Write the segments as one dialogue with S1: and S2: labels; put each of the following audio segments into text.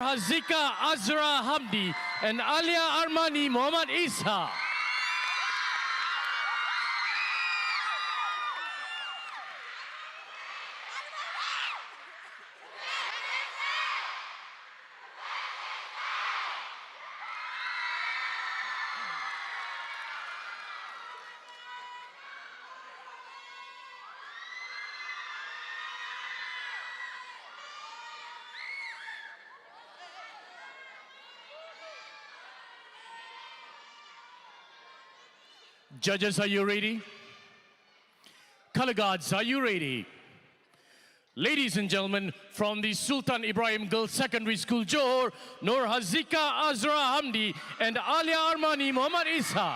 S1: Hazika Azra Hamdi and Alia Armani Muhammad Isa. Judges, are you ready? Color guards, are you ready? Ladies and gentlemen, from the Sultan Ibrahim Girls Secondary School, Johor, Nur Hazika Azra Hamdi and Alia Armani Muhammad Isa.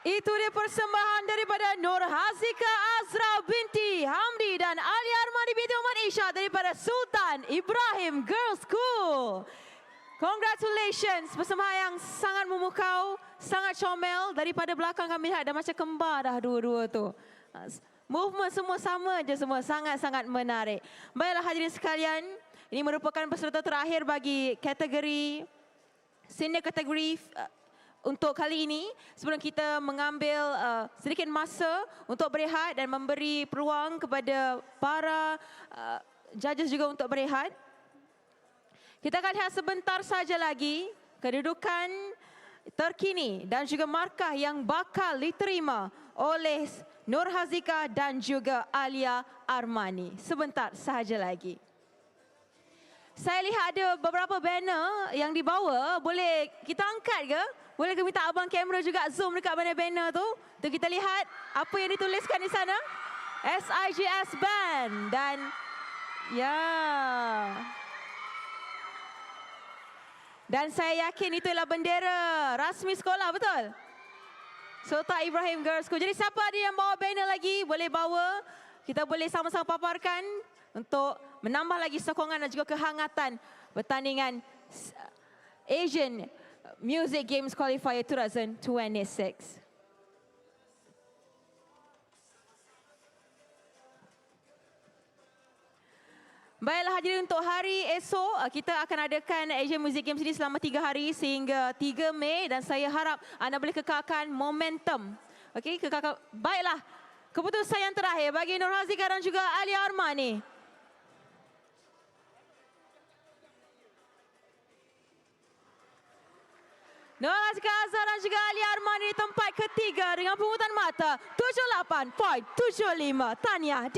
S2: Itu dia persembahan daripada Nur Hazika Azra binti Hamdi dan Alia Armani binti Muhammad Isha daripada Sultan Ibrahim Girls School. Congratulations, persembahan yang sangat memukau, sangat comel. Daripada belakang kami lihat dah macam kembar dah dua-dua tu. Movement semua sama je semua, sangat-sangat menarik. Baiklah hadirin sekalian, ini merupakan peserta terakhir bagi kategori senior kategori untuk kali ini. Sebelum kita mengambil sedikit masa untuk berehat dan memberi peluang kepada para judges juga untuk berehat. Kita akan lihat sebentar saja lagi kedudukan terkini dan juga markah yang bakal diterima oleh Nur Hazika dan juga Alia Armani. Sebentar sahaja lagi. Saya lihat ada beberapa banner yang dibawa. Boleh kita angkat ke? Boleh ke minta abang kamera juga zoom dekat banner-banner tu? Untuk kita lihat apa yang dituliskan di sana. SIGS Band dan ya. Dan saya yakin itu adalah bendera rasmi sekolah, betul? Sultan Ibrahim Girls School. Jadi siapa ada yang bawa banner lagi, boleh bawa. Kita boleh sama-sama paparkan untuk menambah lagi sokongan dan juga kehangatan pertandingan Asian Music Games Qualifier 2026. Baiklah hadirin, untuk hari esok kita akan adakan Asian Music Games ini selama 3 hari sehingga 3 Mei dan saya harap anda boleh kekalkan momentum. Okey, kekalkan. Baiklah, keputusan yang terakhir bagi Nur Hazika dan juga Alia Armani. Nur Hazika Azhar dan juga Alia Armani di tempat ketiga dengan pungutan mata 78.75. Tahniah.